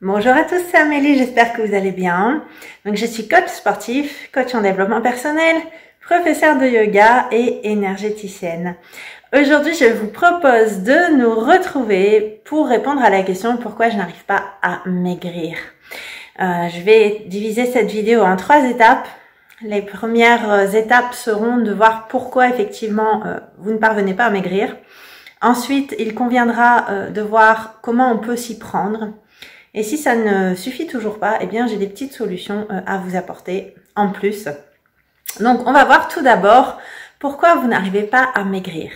Bonjour à tous, c'est Amélie, j'espère que vous allez bien. Donc je suis coach sportif, coach en développement personnel, professeur de yoga et énergéticienne. Aujourd'hui, je vous propose de nous retrouver pour répondre à la question pourquoi je n'arrive pas à maigrir. Je vais diviser cette vidéo en 3 étapes. Les premières étapes seront de voir pourquoi effectivement vous ne parvenez pas à maigrir. Ensuite, il conviendra de voir comment on peut s'y prendre. Et si ça ne suffit toujours pas, eh bien j'ai des petites solutions à vous apporter en plus. Donc on va voir tout d'abord pourquoi vous n'arrivez pas à maigrir.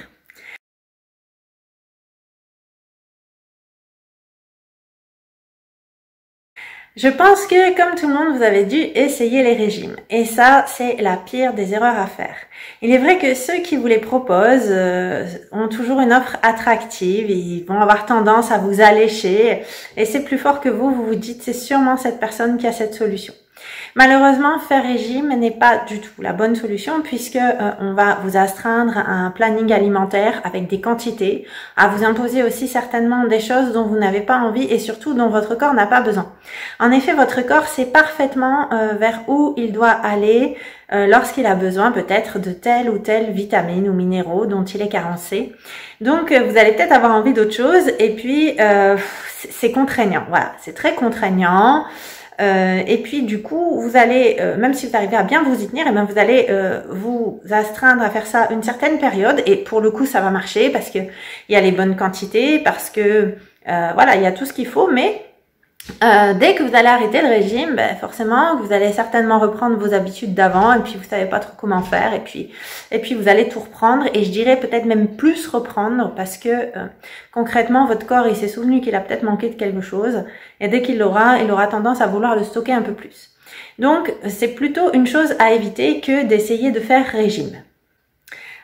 Je pense que, comme tout le monde, vous avez dû essayer les régimes. Et ça, c'est la pire des erreurs à faire. Il est vrai que ceux qui vous les proposent ont toujours une offre attractive. Ils vont avoir tendance à vous allécher. Et c'est plus fort que vous. Vous vous dites, c'est sûrement cette personne qui a cette solution. Malheureusement, faire régime n'est pas du tout la bonne solution puisque on va vous astreindre à un planning alimentaire avec des quantités, à vous imposer aussi certainement des choses dont vous n'avez pas envie et surtout dont votre corps n'a pas besoin. En effet, votre corps sait parfaitement vers où il doit aller lorsqu'il a besoin peut-être de telle ou telle vitamine ou minéraux dont il est carencé. Donc, vous allez peut-être avoir envie d'autre chose et puis c'est contraignant. Voilà, c'est très contraignant. Et puis du coup, vous allez, même si vous arrivez à bien vous y tenir, et bien vous allez vous astreindre à faire ça une certaine période. Et pour le coup, ça va marcher parce que il y a les bonnes quantités, parce que voilà, il y a tout ce qu'il faut. Mais dès que vous allez arrêter le régime, ben forcément, vous allez certainement reprendre vos habitudes d'avant, et puis vous savez pas trop comment faire, et puis vous allez tout reprendre, et je dirais peut-être même plus reprendre, parce que concrètement, votre corps, il s'est souvenu qu'il a peut-être manqué de quelque chose, et dès qu'il l'aura, il aura tendance à vouloir le stocker un peu plus. Donc, c'est plutôt une chose à éviter que d'essayer de faire régime.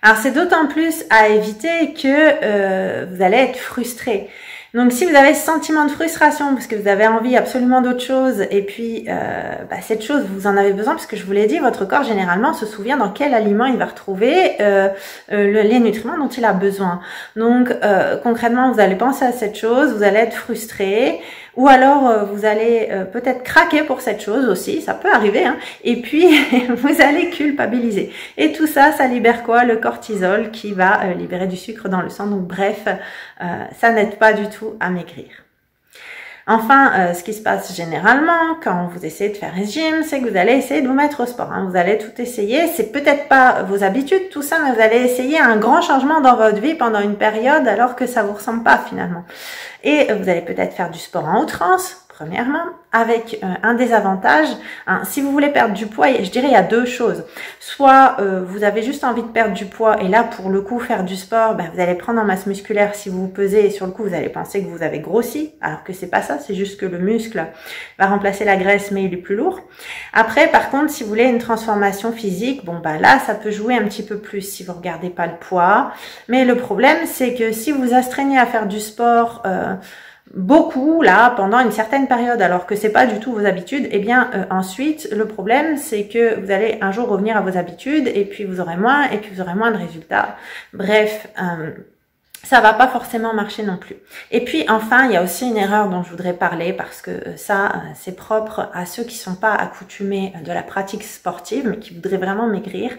Alors, c'est d'autant plus à éviter que vous allez être frustré. Donc, si vous avez ce sentiment de frustration parce que vous avez envie absolument d'autre chose et puis cette chose, vous en avez besoin parce que je vous l'ai dit, votre corps généralement se souvient dans quel aliment il va retrouver les nutriments dont il a besoin. Donc, concrètement, vous allez penser à cette chose, vous allez être frustré ou alors vous allez peut-être craquer pour cette chose aussi, ça peut arriver, hein, et puis vous allez culpabiliser. Et tout ça, ça libère quoi? Le cortisol qui va libérer du sucre dans le sang. Donc bref, ça n'aide pas du tout à maigrir. Enfin, ce qui se passe généralement quand vous essayez de faire régime, c'est que vous allez essayer de vous mettre au sport. Hein. Vous allez tout essayer. C'est peut-être pas vos habitudes, tout ça, mais vous allez essayer un grand changement dans votre vie pendant une période alors que ça vous ressemble pas finalement. Et vous allez peut-être faire du sport en outrance, premièrement, avec un désavantage. Hein, si vous voulez perdre du poids, je dirais il y a deux choses. Soit vous avez juste envie de perdre du poids et là, pour le coup, faire du sport, vous allez prendre en masse musculaire si vous vous pesez et sur le coup, vous allez penser que vous avez grossi, alors que c'est pas ça, c'est juste que le muscle va remplacer la graisse, mais il est plus lourd. Après, par contre, si vous voulez une transformation physique, là, ça peut jouer un petit peu plus si vous regardez pas le poids. Mais le problème, c'est que si vous astreignez à faire du sport beaucoup là pendant une certaine période alors que c'est pas du tout vos habitudes, et bien ensuite le problème c'est que vous allez un jour revenir à vos habitudes et puis vous aurez moins et puis vous aurez moins de résultats. Bref, ça va pas forcément marcher non plus. Et puis enfin, il y a aussi une erreur dont je voudrais parler parce que ça, c'est propre à ceux qui sont pas accoutumés de la pratique sportive mais qui voudraient vraiment maigrir.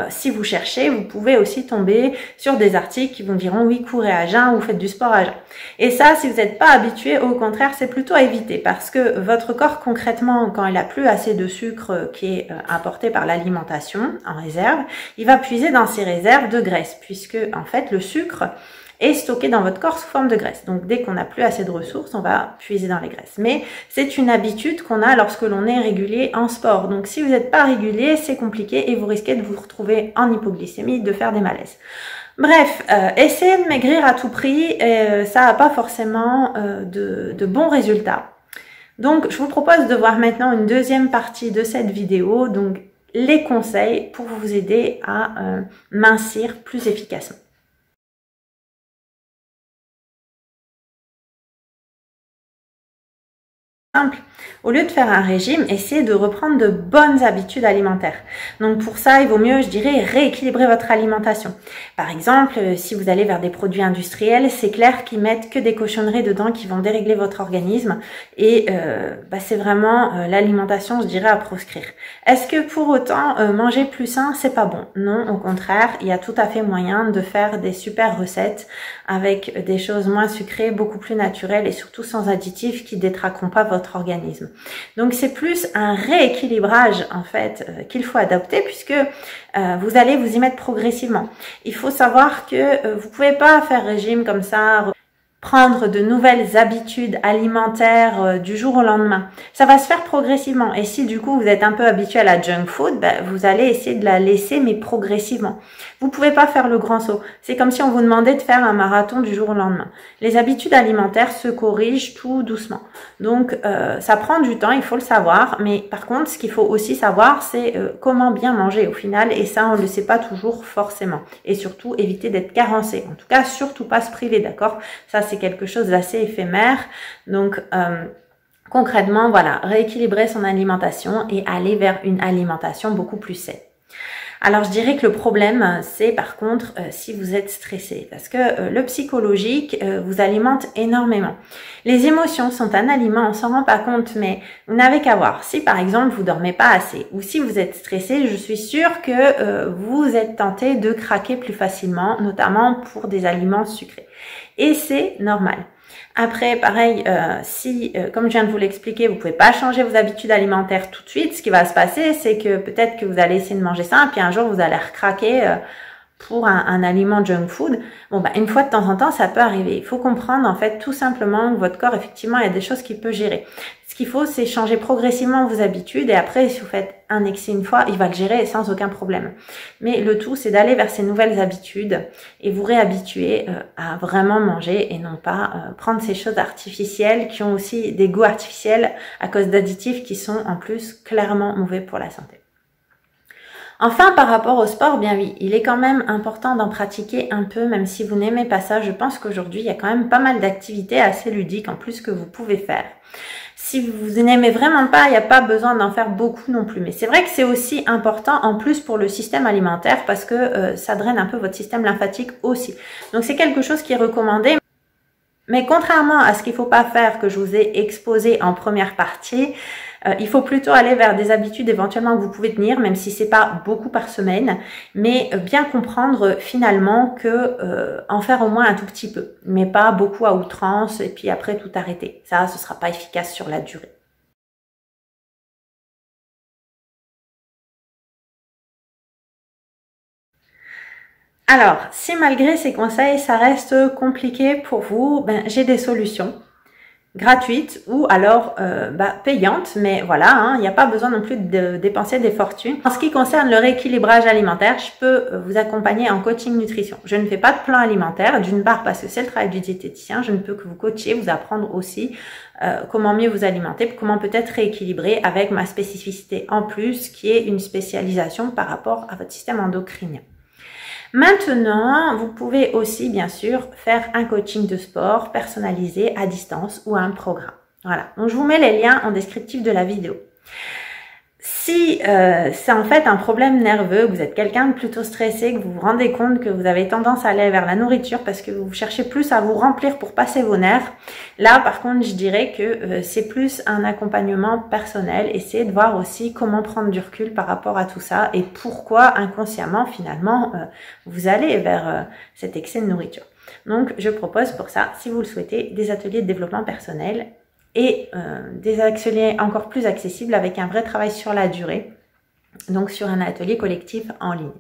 Si vous cherchez, vous pouvez aussi tomber sur des articles qui vous diront oui, courez à jeun ou faites du sport à jeun. Et ça, si vous n'êtes pas habitué, au contraire, c'est plutôt à éviter parce que votre corps concrètement, quand il a plus assez de sucre qui est apporté par l'alimentation en réserve, il va puiser dans ses réserves de graisse puisque en fait le sucre est stocké dans votre corps sous forme de graisse. Donc dès qu'on n'a plus assez de ressources, on va puiser dans les graisses. Mais c'est une habitude qu'on a lorsque l'on est régulier en sport. Donc si vous n'êtes pas régulier, c'est compliqué et vous risquez de vous retrouver en hypoglycémie, de faire des malaises. Bref, essayez de maigrir à tout prix, ça n'a pas forcément de bons résultats. Donc je vous propose de voir maintenant une deuxième partie de cette vidéo, donc les conseils pour vous aider à mincir plus efficacement. simple. Au lieu de faire un régime, essayez de reprendre de bonnes habitudes alimentaires. Donc pour ça, il vaut mieux, je dirais, rééquilibrer votre alimentation. Par exemple, si vous allez vers des produits industriels, c'est clair qu'ils mettent que des cochonneries dedans qui vont dérégler votre organisme et c'est vraiment l'alimentation, je dirais, à proscrire. Est-ce que pour autant, manger plus sain, c'est pas bon? Non, au contraire, il y a tout à fait moyen de faire des super recettes avec des choses moins sucrées, beaucoup plus naturelles et surtout sans additifs qui détraqueront pas votre organisme. Donc c'est plus un rééquilibrage en fait qu'il faut adopter puisque vous allez vous y mettre progressivement. Il faut savoir que vous pouvez pas faire régime comme ça, prendre de nouvelles habitudes alimentaires du jour au lendemain. Ça va se faire progressivement. Et si du coup vous êtes un peu habitué à la junk food, vous allez essayer de la laisser, mais progressivement. Vous pouvez pas faire le grand saut. C'est comme si on vous demandait de faire un marathon du jour au lendemain. Les habitudes alimentaires se corrigent tout doucement. Donc ça prend du temps, il faut le savoir. Mais par contre, ce qu'il faut aussi savoir, c'est comment bien manger au final. Et ça, on le sait pas toujours forcément. Et surtout, éviter d'être carencé. En tout cas, surtout pas se priver, d'accord? Ça, c'est quelque chose d'assez éphémère. Donc, concrètement, voilà, rééquilibrer son alimentation et aller vers une alimentation beaucoup plus saine. Alors, je dirais que le problème, c'est par contre si vous êtes stressé, parce que le psychologique vous alimente énormément. Les émotions sont un aliment, on s'en rend pas compte, mais vous n'avez qu'à voir. Si par exemple vous dormez pas assez, ou si vous êtes stressé, je suis sûre que vous êtes tenté de craquer plus facilement, notamment pour des aliments sucrés. Et c'est normal. Après, pareil, si, comme je viens de vous l'expliquer, vous pouvez pas changer vos habitudes alimentaires tout de suite, ce qui va se passer, c'est que peut-être que vous allez essayer de manger ça, et puis un jour, vous allez recraquer pour un aliment junk food. Bon, une fois de temps en temps, ça peut arriver. Il faut comprendre, en fait, tout simplement que votre corps, effectivement, il y a des choses qu'il peut gérer. Ce qu'il faut, c'est changer progressivement vos habitudes et après, si vous faites un excès une fois, il va le gérer sans aucun problème. Mais le tout, c'est d'aller vers ces nouvelles habitudes et vous réhabituer à vraiment manger et non pas prendre ces choses artificielles qui ont aussi des goûts artificiels à cause d'additifs qui sont en plus clairement mauvais pour la santé. Enfin, par rapport au sport, bien oui, il est quand même important d'en pratiquer un peu, même si vous n'aimez pas ça. Je pense qu'aujourd'hui, il y a quand même pas mal d'activités assez ludiques en plus que vous pouvez faire. Si vous n'aimez vraiment pas, il n'y a pas besoin d'en faire beaucoup non plus. Mais c'est vrai que c'est aussi important en plus pour le système alimentaire parce que ça draine un peu votre système lymphatique aussi. Donc c'est quelque chose qui est recommandé. Mais contrairement à ce qu'il ne faut pas faire que je vous ai exposé en première partie, il faut plutôt aller vers des habitudes éventuellement que vous pouvez tenir, même si c'est pas beaucoup par semaine, mais bien comprendre finalement que en faire au moins un tout petit peu, mais pas beaucoup à outrance et puis après tout arrêter. Ça, ce sera pas efficace sur la durée. Alors, si malgré ces conseils, ça reste compliqué pour vous, j'ai des solutions. Gratuite ou alors payante, mais voilà, il n'y a pas besoin non plus de dépenser des fortunes. En ce qui concerne le rééquilibrage alimentaire, je peux vous accompagner en coaching nutrition. Je ne fais pas de plan alimentaire, d'une part parce que c'est le travail du diététicien, je ne peux que vous coacher, vous apprendre aussi comment mieux vous alimenter, comment peut-être rééquilibrer avec ma spécificité en plus qui est une spécialisation par rapport à votre système endocrinien. Maintenant, vous pouvez aussi, bien sûr, faire un coaching de sport personnalisé à distance ou un programme. Voilà. Donc, je vous mets les liens en descriptif de la vidéo. Si c'est en fait un problème nerveux, que vous êtes quelqu'un de plutôt stressé, que vous vous rendez compte que vous avez tendance à aller vers la nourriture parce que vous cherchez plus à vous remplir pour passer vos nerfs, là par contre je dirais que c'est plus un accompagnement personnel. Essayez de voir aussi comment prendre du recul par rapport à tout ça et pourquoi inconsciemment finalement vous allez vers cet excès de nourriture. Donc je propose pour ça, si vous le souhaitez, des ateliers de développement personnel et des ateliers encore plus accessibles avec un vrai travail sur la durée, donc sur un atelier collectif en ligne.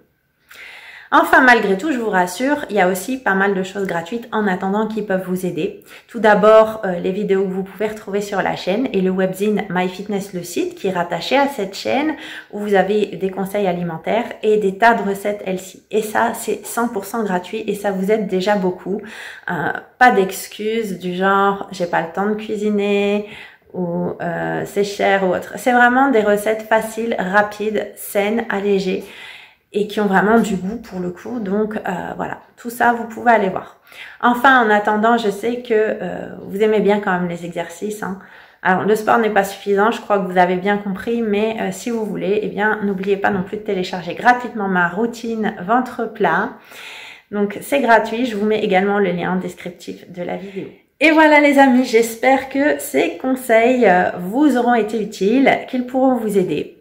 Enfin, malgré tout, je vous rassure, il y a aussi pas mal de choses gratuites en attendant qui peuvent vous aider. Tout d'abord, les vidéos que vous pouvez retrouver sur la chaîne et le webzine MyFitness, le site qui est rattaché à cette chaîne où vous avez des conseils alimentaires et des tas de recettes healthy. Et ça, c'est 100% gratuit et ça vous aide déjà beaucoup. Pas d'excuses du genre « j'ai pas le temps de cuisiner » ou c'est cher ou autre. C'est vraiment des recettes faciles, rapides, saines, allégées et qui ont vraiment du goût pour le coup. Donc voilà, tout ça, vous pouvez aller voir. Enfin, en attendant, je sais que vous aimez bien quand même les exercices. Alors, le sport n'est pas suffisant, je crois que vous avez bien compris, mais si vous voulez, eh bien, n'oubliez pas non plus de télécharger gratuitement ma routine ventre plat. Donc, c'est gratuit, je vous mets également le lien en descriptif de la vidéo. Et voilà les amis, j'espère que ces conseils vous auront été utiles, qu'ils pourront vous aider.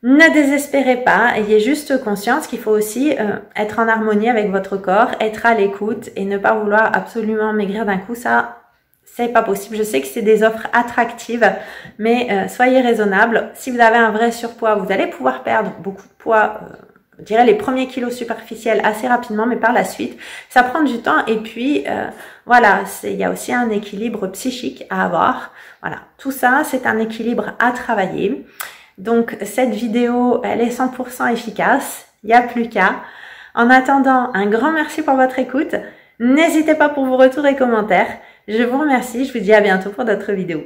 Ne désespérez pas, ayez juste conscience qu'il faut aussi être en harmonie avec votre corps, être à l'écoute et ne pas vouloir absolument maigrir d'un coup. Ça, c'est pas possible. Je sais que c'est des offres attractives, mais soyez raisonnable. Si vous avez un vrai surpoids, vous allez pouvoir perdre beaucoup de poids, je dirais les premiers kilos superficiels assez rapidement, mais par la suite, ça prend du temps. Et puis, voilà, il y a aussi un équilibre psychique à avoir. Voilà, tout ça, c'est un équilibre à travailler. Donc, cette vidéo, elle est 100% efficace. Il n'y a plus qu'à. En attendant, un grand merci pour votre écoute. N'hésitez pas pour vos retours et commentaires. Je vous remercie. Je vous dis à bientôt pour d'autres vidéos.